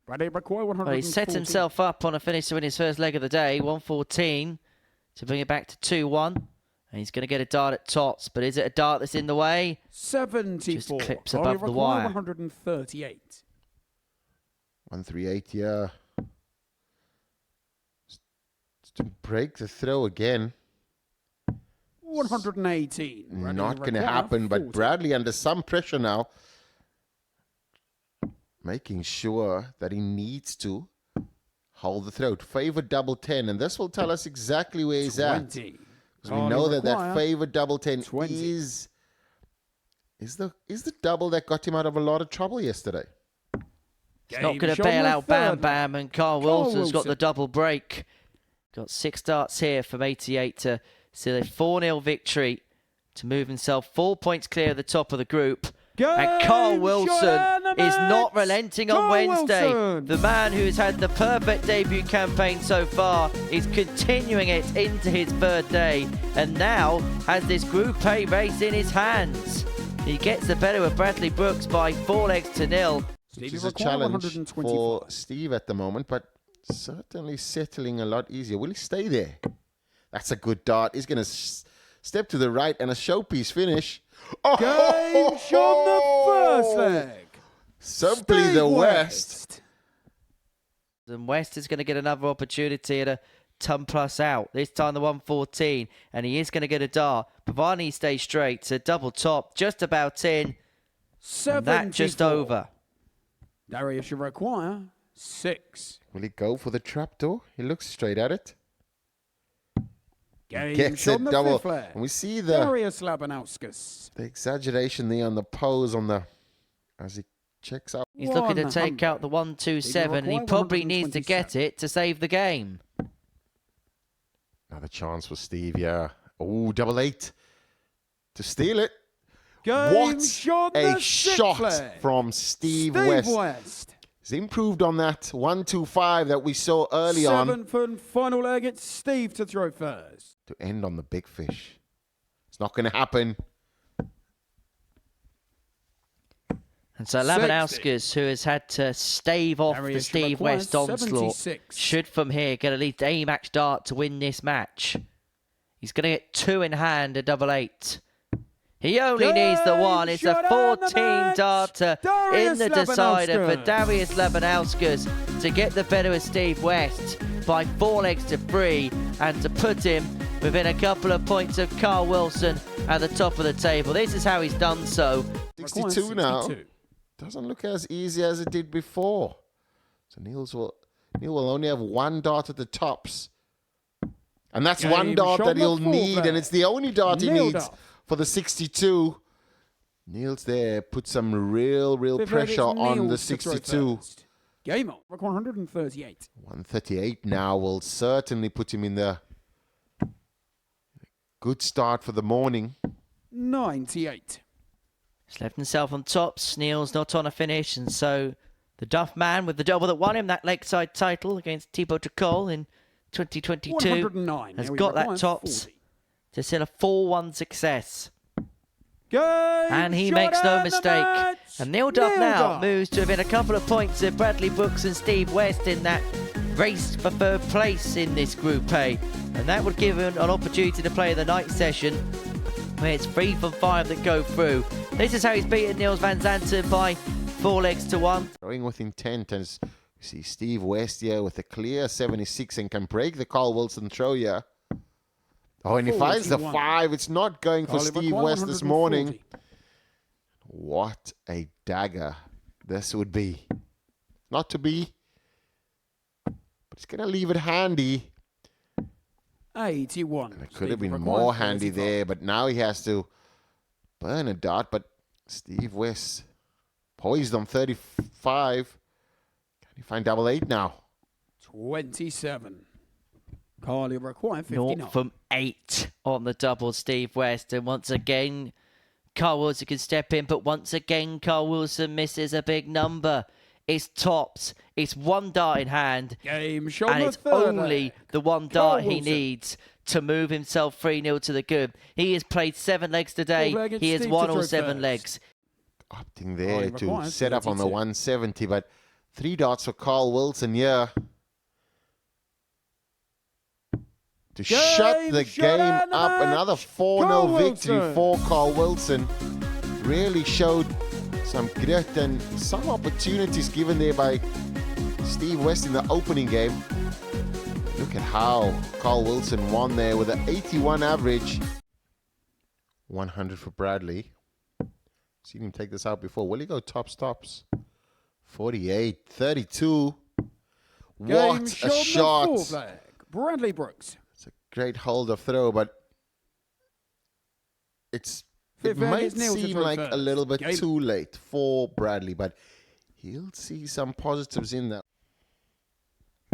Well, he set himself up on a finish to win his first leg of the day, 114, to bring it back to 2-1. And he's going to get a dart at tops, but is it a dart that's in the way? 74. Just clips above the wire. 138. 138, yeah. Just to break the throw again. 118. Not going to happen, 40. but Bradley under some pressure now. Making sure that he needs to hold the throat. Favorite double 10, and this will tell us exactly where he's 20. at. Because we know that favorite double 10 is the double that got him out of a lot of trouble yesterday. It's not going to bail out Bam Bam, and Carl Wilson's got the double break. Got 6 darts here from 88 to seal a 4-0 victory to move himself 4 points clear at the top of the group. And Carl Wilson is not relenting on Wednesday. The man who has had the perfect debut campaign so far is continuing it into his third day, and now has this Group A race in his hands. He gets the better of Bradley Brooks by 4-0. Which is a challenge for Steve at the moment, but certainly settling a lot easier. Will he stay there? That's a good dart. He's going to step to the right and a showpiece finish. Game shot the first leg. Simply the West. And West is going to get another opportunity at a ton plus out. This time the 114. And he is going to get a dart. Providing he stays straight. So double top. Just about in. 74. And that just over. Darius should require 6. Will he go for the trapdoor? He looks straight at it. Gets it double. And we see the exaggeration there on the pose on the as he checks out. He's looking to take out the 127, and he probably needs to get it to save the game. Another chance for Steve, yeah. Oh, double 8 to steal it. What a shot from Steve West. He's improved on that 125 that we saw early on. 7th and final leg. It's Steve to throw first. To end on the big fish. It's not going to happen. And so Labanauskas, who has had to stave off the Steve West onslaught, should from here get at least a match dart to win this match. He's going to get 2 in hand at double 8. He only needs the 1. It's a 14-darter in the decider for Darius Labanauskas to get the better of Steve West by 4-3 and to put him within a couple of points of Carl Wilson at the top of the table. This is how he's done so. 62 now. Doesn't look as easy as it did before. So Neil will only have 1 dart at the tops. And that's 1 dart that he'll need, and it's the only dart he needs for the 62. Neil's there, put some real pressure on the 62. Game on, 138. 138 now will certainly put him in the good start for the morning. 98. He's left himself on tops. Neil's not on a finish, and so the Duff man with the double that won him that Lakeside title against Thibaut Tricol in 2022 has got that tops 40. to seal a 4-1 success. And he makes no mistake. And Neil Duff now moves to within a couple of points of Bradley Brooks and Steve West in that race for third place in this Group A. And that would give him an opportunity to play the night session where it's 3 from 5 that go through. This is how he's beaten Niels van Zanten by 4-1. Throwing with intent, as you see Steve West here with a clear 76 and can break the Carl Wilson throw here. Oh, and he finds the 5. It's not going for Steve West this morning. What a dagger this would be. Not to be, but he's going to leave it handy. 81. And it could have been more handy there, but now he has to burn a dart. But Steve West poised on 35. Can he find double 8 now? 27. Carly require 59. 0 from 8 on the double Steve West. And once again, Carl Wilson can step in. But once again, Carl Wilson misses a big number. It's tops. It's 1 dart in hand. And it's only the 1 dart he needs to move himself 3-0 to the good. He has played 7 legs today. He has won all 7 legs. Opting there to set up on the 170, but 3 darts for Carl Wilson here. To shut the game up. Another 4-0 victory for Carl Wilson. Really showed some grit and some opportunities given there by Steve West in the opening game. Look at how Carl Wilson won there with an 81 average. 100 for Bradley. Seen him take this out before. Will he go tops? 48, 32. What a shot. Bradley Brooks. It's a great hold of throw, but it might seem like a little bit too late for Bradley, but he'll see some positives in that.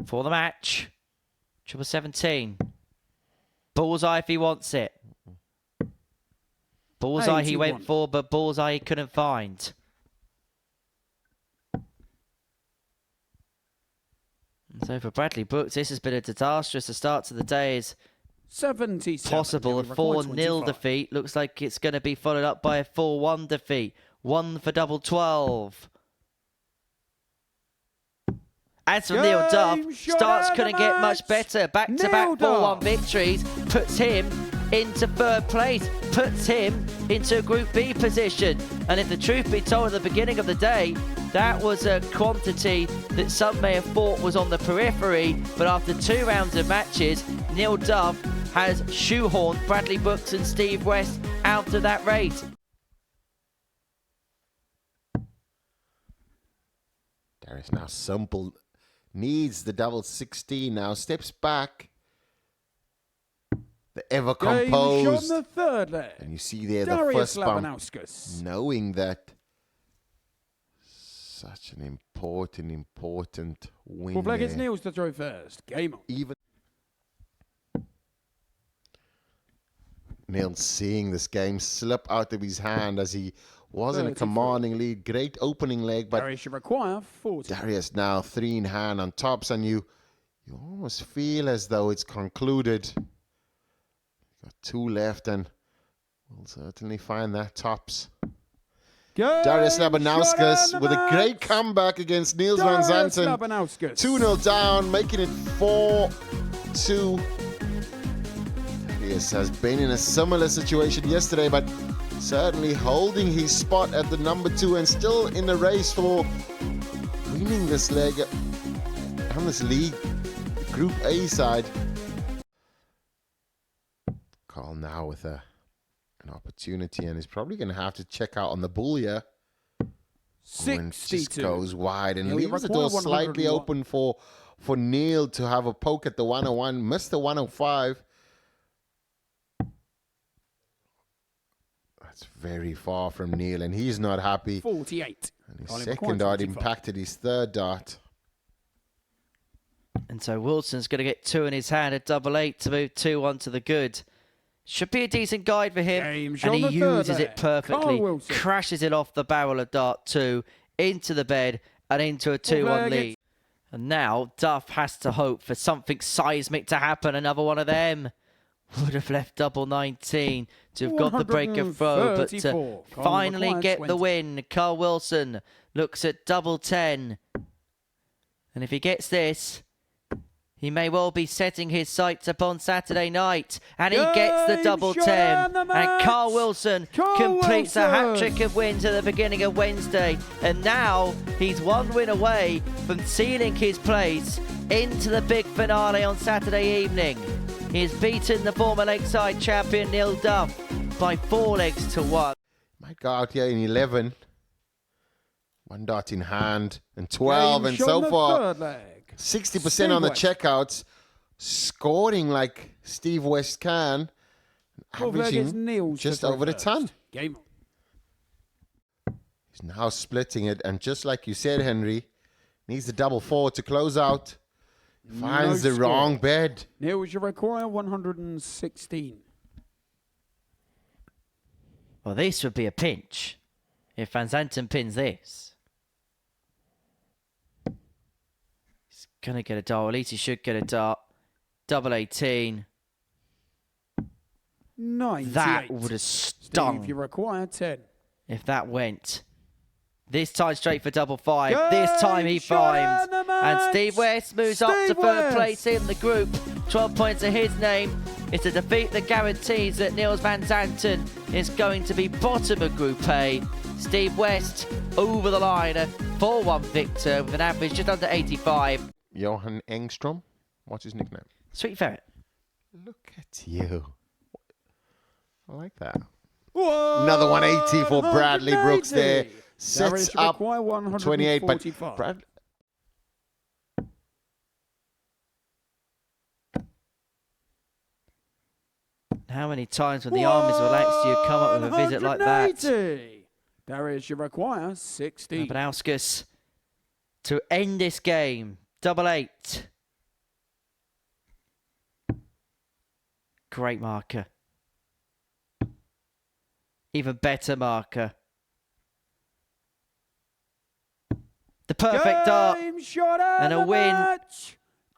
For the match, 17. Bullseye if he wants it. Bullseye he went for, but bullseye he couldn't find. So for Bradley Brooks, this has been a disastrous start to the day. Is possible a 4-0 defeat. Looks like it's going to be followed up by a 4-1 defeat. 1 for double 12. As for Neil Duff, starts couldn't get much better. Back-to-back 4-1 victories puts him into 3rd place, puts him into a Group B position. And if the truth be told at the beginning of the day, that was a quantity that some may have thought was on the periphery, but after 2 rounds of matches, Neil Duff has shoehorned Bradley Brooks and Steve West out of that race. Darius now simple, needs the double 16 now, steps back. The ever composed. The 3rd leg. And you see there Darius the first bump, Labanauskas. knowing that such an important win. 4th leg, it's Niels to throw first. Game on. Even Niels seeing this game slip out of his hand as he was in a commanding lead. Great opening leg, but Darius should require 40. Darius now 3 in hand on tops, and you almost feel as though it's concluded. Got 2 left, and we'll certainly find that tops. Darius Labanauskas with a great comeback against Niels van Zanten. 2-0 down, making it 4-2. Darius has been in a similar situation yesterday, but certainly holding his spot at the number 2 and still in the race for winning this leg on this league Group A side. Carl now with an opportunity, and he's probably going to have to check out on the bull here. 62. Just goes wide and leaves the door slightly open for Neil to have a poke at the 101. Missed the 105. That's very far from Neil, and he's not happy. 48. And his second dart impacted his 3rd dart. And so Wilson's going to get 2 in his hand at double 8 to move 2-1 to the good. Should be a decent guide for him, and he uses it perfectly. Crashes it off the barrel of dart 2 into the bed and into a 2-1 lead. And now Duff has to hope for something seismic to happen. Another one of them would have left double 19 to have got the break of throw, but to finally get the win. Carl Wilson looks at double 10, and if he gets this, he may well be setting his sights upon Saturday night. And he gets the double 10. And Carl Wilson completes a hat-trick of wins at the beginning of Wednesday. And now he's 1 win away from sealing his place into the big finale on Saturday evening. He's beaten the former Lakeside champion Neil Duff by 4 legs to 1. Might go out here in 11. 1 dart in hand and 12, and so far 60% on the checkouts, scoring like Steve West can, averaging just over the ton. He's now splitting it, and just like you said, Henry, needs the double 4 to close out. Finds the wrong bed. Neil, would you require 116? Well, this would be a pinch if Van Zanten pins this. Gonna get a dart, or at least he should get a dart. Double 18. 98. That would have stung. Steve, you require 10. If that went. This time straight for double five. This time he finds. And Steve West moves up to third place in the group. 12 points to his name. It's a defeat that guarantees that Niels van Zanten is going to be bottom of Group A. Steve West over the line, a 4-1 victor with an average just under 85. Johan Engstrom. What's his nickname? Sweet Ferret. Look at you. I like that. Another 180 for Bradley Brooks there. Sets up 28, but Bradley... How many times when the arm is relaxed do you come up with a visit like that? Darius, you require 60. Labanauskas to end this game. Double 8. Great marker. Even better marker. The perfect dart and a win.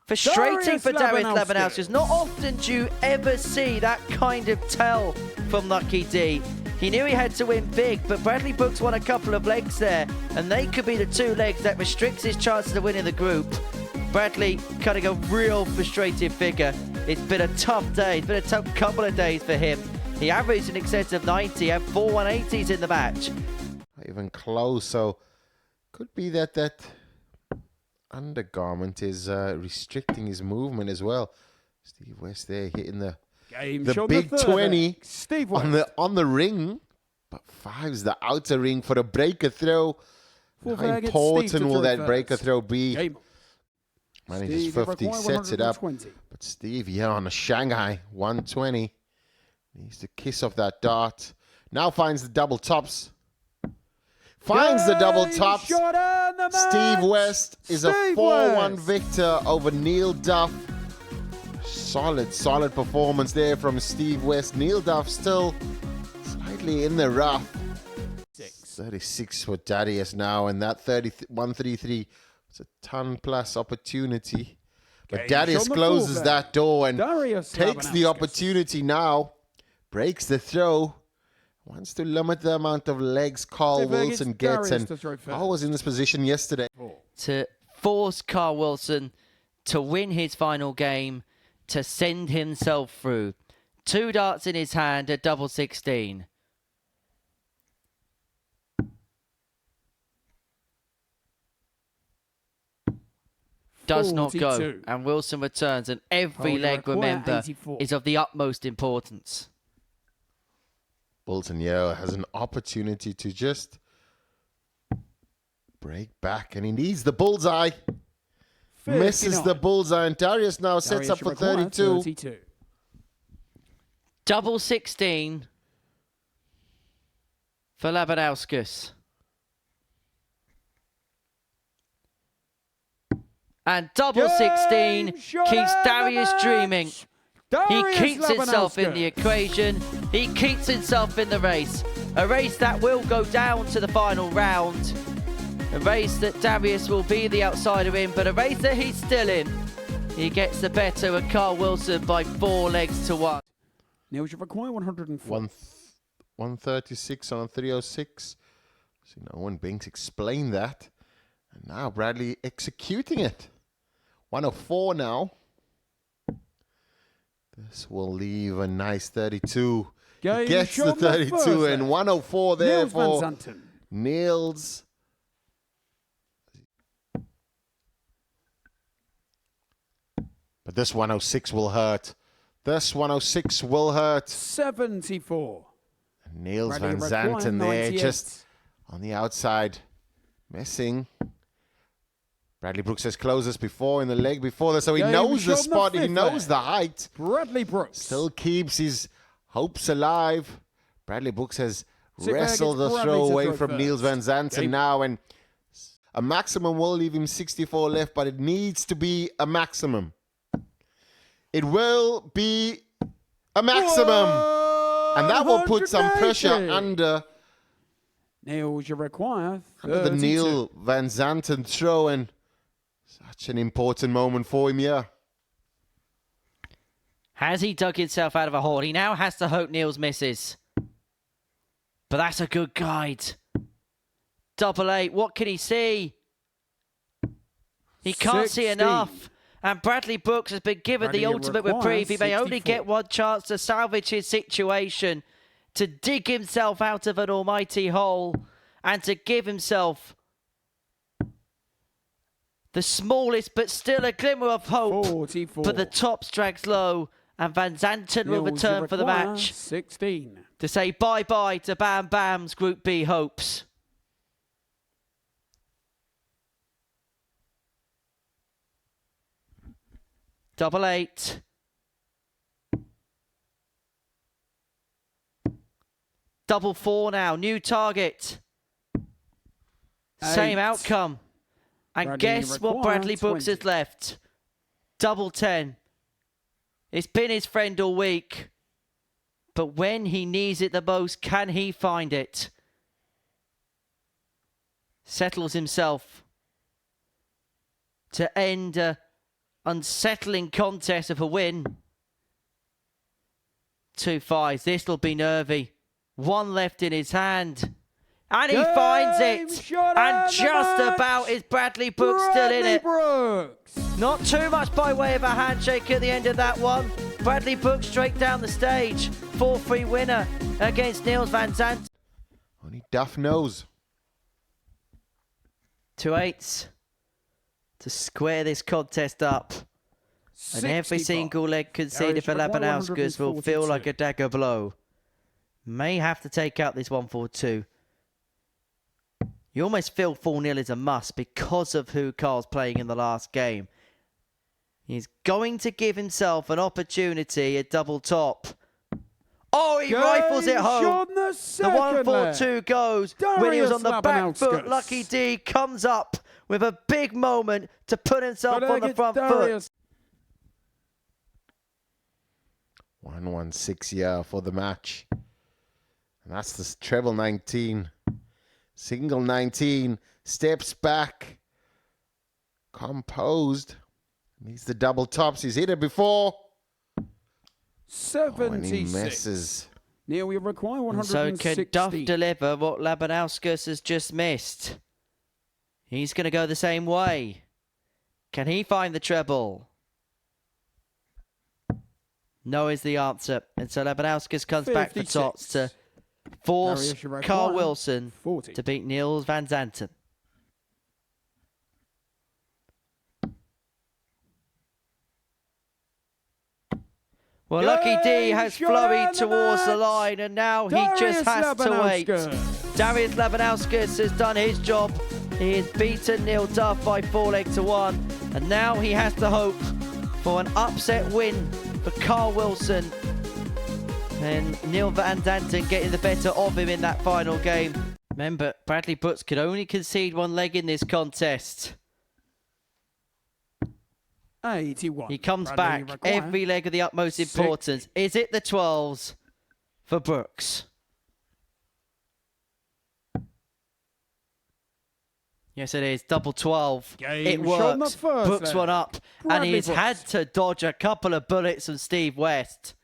Frustrating for Darius Labanauskas. Not often do you ever see that kind of tell from Lucky D. He knew he had to win big, but Bradley Brooks won a couple of legs there, and they could be the 2 legs that restricts his chances of winning the group. Bradley cutting a real frustrated figure. It's been a tough day. It's been a tough couple of days for him. He averaged in excess of 90, had 4 180s in the match. Not even close, so could be that undergarment is restricting his movement as well. Steve West there hitting the big 20 Steve on the ring, but 5's the outer ring for a breaker throw. How important will that breaker throw be? Manages 50, sets it up. But Steve, yeah, on a Shanghai 120. Needs to kiss off that dart. Now finds the double tops. Finds the double tops. Steve West is a 4-1 victor over Neil Duff. Solid performance there from Steve West. Neil Duff still slightly in the rough. 36 for Darius now, and that 133 was a ton-plus opportunity. But Darius closes that door and takes the opportunity now. Breaks the throw. Wants to limit the amount of legs Carl Wilson gets, and Carl was in this position yesterday. To force Carl Wilson to win his final game, to send himself through. 2 darts in his hand at double 16. Does not go, and Wilson returns, and every leg, remember, is of the utmost importance. Wilson, yeah, has an opportunity to just break back, and he needs the bullseye. Misses the bullseye, and Darius now sets up for 32. Double 16 for Labanauskas. And double 16 keeps Darius dreaming. He keeps himself in the equation. He keeps himself in the race. A race that will go down to the final round. A race that Darius will be the outsider in, but a race that he's still in. He gets the better of Carl Wilson by 4 legs to 1. Now you require 104. 136 on 306. See, no one Binks explained that. And now Bradley executing it. 104 now. This will leave a nice 32. He gets the 32 and 104 there for Niels. But this 106 will hurt. This 106 will hurt. 74. And Niels van Zanten there just on the outside. Missing. Bradley Brooks has closed this before in the leg before this, so he knows the spot, he knows the height. Bradley Brooks still keeps his hopes alive. Bradley Brooks has wrestled the throw away from Niels van Zanten now, and a maximum will leave him 64 left, but it needs to be a maximum. It will be a maximum, and that will put some pressure under Niels, you require 32. Under the Neil van Zanten throw, and such an important moment for him, yeah. Has he dug himself out of a hole? He now has to hope Niels misses. But that's a good guide. Double 8. What can he see? He can't see 16. enough. And Bradley Brooks has been given the ultimate reprieve. He may only get one chance to salvage his situation, to dig himself out of an almighty hole, and to give himself the smallest but still a glimmer of hope. 44. But the tops drags low, and Van Zanten will Nils, return you for the require match 16. to say bye-bye to Bam Bam's Group B hopes. Double 8. Double 4 now. New target. Same 8. outcome. And Bradley guess what require Bradley Brooks 20. has left? Double 10. It's been his friend all week. But when he needs it the most, can he find it? Settles himself to end a unsettling contest of a win. 2 5s. This will be nervy. One left in his hand. And he finds it. Shot And out just the match. about is Bradley Brooks still in it. Brooks. Not too much by way of a handshake at the end of that one. Bradley Brooks straight down the stage. 4-3 winner against Nils Van Zanten. Only Duff knows. 2 8s to square this contest up. And every 65. single leg conceded for Garage require Labanauskas will feel 142. like a dagger blow. May have to take out this 1-4-2. You almost feel 4-0 is a must because of who Carl's playing in the last game. He's going to give himself an opportunity at double top. Oh, he rifles it home. Shot in the The second 1-4-2 leg. goes when he was on the Darius back foot. Labanauskas. Lucky D comes up with a big moment to put himself But on the against front foot. Darius. 1-1-6 yeah for the match. And that's the treble 19. Single 19. Steps back. Composed. Needs the double tops. He's hit it before. Oh, and he 76. messes. Neil, we require And so 160. can Duff deliver what Labanauskas has just missed? He's going to go the same way. Can he find the treble? No is the answer. And so Labanauskas comes back for 56. tots to force Darius, you require Carl Wilson 40. to beat Nils Van Zanten. Well, Lucky D has Shot flurried out the towards the match. line, and now he Darius just has to wait. Labanauskas. Darius Labanauskas has done his job. He has beaten Neil Duff by 4-1, and now he has to hope for an upset win for Carl Wilson. And Neil Van Zanten getting the better of him in that final game. Remember, Bradley Brooks could only concede one leg in this contest. 81. He comes Bradley back require every leg of the utmost importance. Is it the 12s for Brooks? Yes, it is. Double 12. Game It shot in the works. first Brooks leg. one up. And Bradley he's Brooks. had to dodge a couple of bullets from Steve West.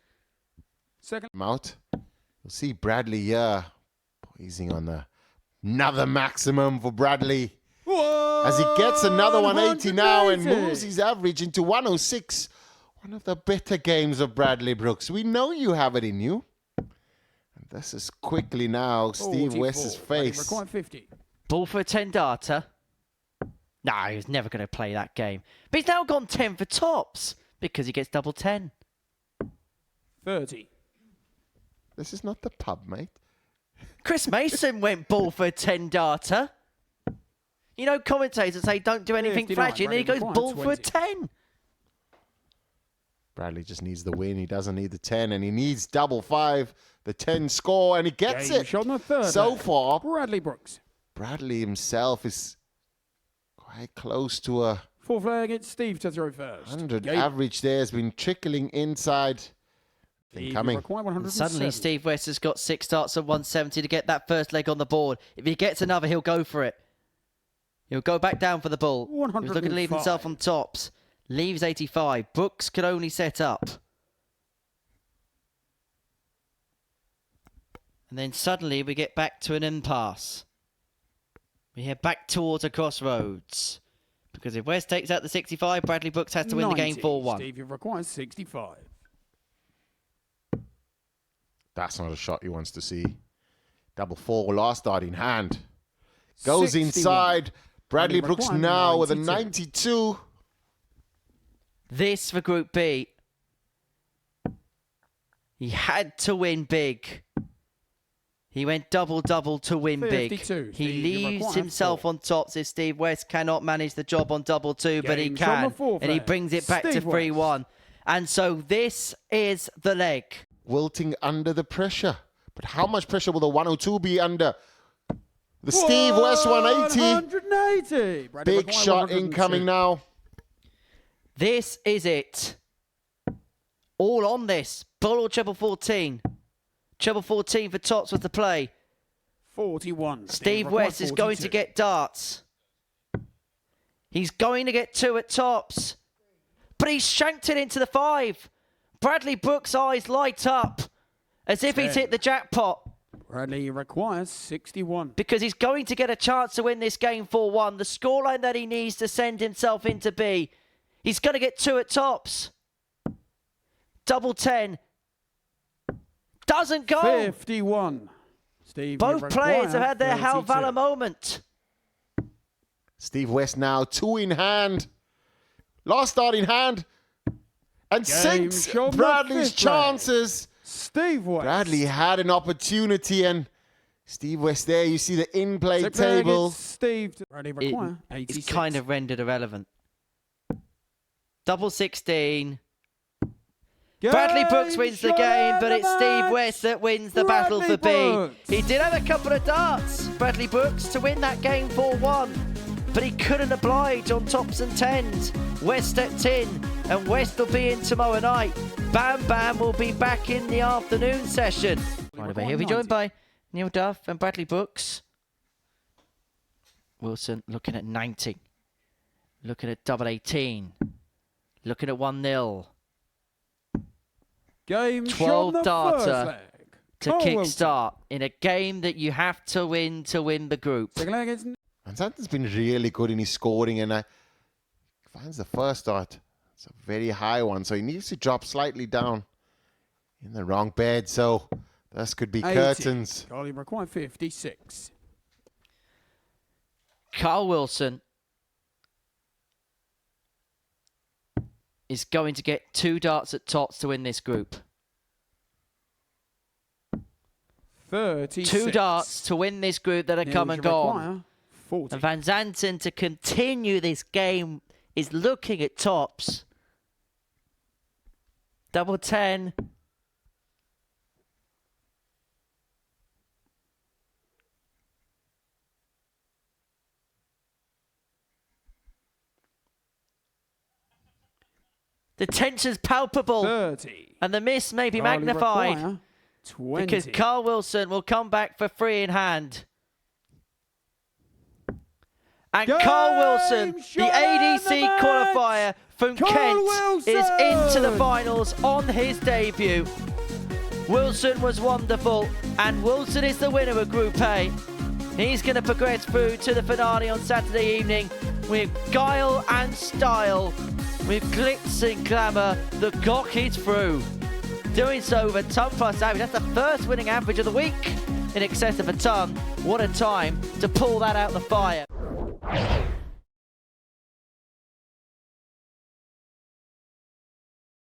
Second. Him out. We'll see Bradley here. Poising on another maximum for Bradley. As he gets another 180 now and moves his average into 106. One of the better games of Bradley Brooks. We know you have it in you. And this is quickly now Steve 44. West's Bradley face. require 50. Ball for a 10 darter. No, he was never going to play that game. But he's now gone 10 for tops because he gets double 10. 30. This is not the pub, mate. Chris Mason went ball for a 10 darter. You know, commentators say don't do anything 59, flashy, and then he goes Bradley ball for a required 10. Bradley just needs the win. He doesn't need the 10, and he needs double 5, the 10 score, and he gets Game it. shot in the third So leg. far, Bradley Brooks. Bradley himself is quite close to a Fourth leg, it's Steve to throw first. 100 Game. average there. Has been trickling inside. Steve, Coming. you require And 107. suddenly, Steve West has got 6 starts at 170 to get that first leg on the board. If he gets another, he'll go for it. He'll go back down for the ball. He's looking to leave 105. himself on tops. Leaves 85. Brooks could only set up. And then suddenly we get back to an impasse. We head back towards a crossroads. Because if West takes out the 65, Bradley Brooks has to win the game 4-1. Steve, you require 65. That's not a shot he wants to see. Double 4, last start in hand. Goes 61. inside. Bradley Brooks now with a 92. 92. This for Group B. He had to win big. He went double-double to win 52. big. He Steve, you leaves require himself 4. on tops if Steve West cannot manage the job on double 2, but he Game's on the can. fourth And he leg. brings it back to Steve 3-1. And so this is the leg. Wilting under the pressure. But how much pressure will the 102 be under? The Steve West 180. 180. Bradley Big require shot 102. incoming now. This is it. All on this. Bull or treble 14. Treble 14 for tops with the play. 41. Steve require West is going to 42. get darts. He's going to get 2 at tops. But he's shanked it into the 5. Bradley Brooks' eyes light up as if he's 10. hit the jackpot. Bradley requires 61. Because he's going to get a chance to win this game 4-1. The scoreline that he needs to send himself into B. He's going to get 2 at tops. Double 10. Doesn't go. 51. Steve, Both players have had their Hal 32. Valor moment. Steve West now 2 in hand. Last start in hand. And Game sinks shown the Bradley's fifth leg. chances. Steve West. Bradley had an opportunity and Steve West there. You see the in-play Six leg, table. it's Steve. Bradley require 86. It's kind of rendered irrelevant. Double 16. Bradley Brooks wins the game, but it's Steve West that wins the battle for B. Brooks. He did have a couple of darts, Bradley Brooks, to win that game 4-1. But he couldn't oblige on tops and 10s. West stepped in, and West will be in tomorrow night. Bam Bam will be back in the afternoon session. Right over here, we're joined by Neil Duff and Bradley Brooks. Wilson looking at 90. Looking at double 18. Looking at 1-0. Game 12 the darter first leg. to Carl Wilson. kickstart in a game that you have to win the group. Second leg is And Santa's been really good in his scoring and finds the first start. It's a very high one, so he needs to drop slightly down in the wrong bed. So this could be 80. curtains. Carly require 56. Carl Wilson is going to get 2 darts at tops to win this group. 36. 2 darts to win this group that are come and gone. Require 40. And Van Zanten to continue this game is looking at tops. Double 10. The tension's palpable. 30. And the miss may be Carly magnified. require 20. Because Carl Wilson will come back for 3 in hand. And Game Carl Wilson, the shot and the ADC match. qualifier from Carl Kent, Wilson. is into the finals on his debut. Wilson was wonderful, and Wilson is the winner of Group A. He's going to progress through to the finale on Saturday evening with guile and style, with glitz and glamour. The Gok is through. Doing so with a ton plus average. That's the first winning average of the week in excess of a ton. What a time to pull that out the fire.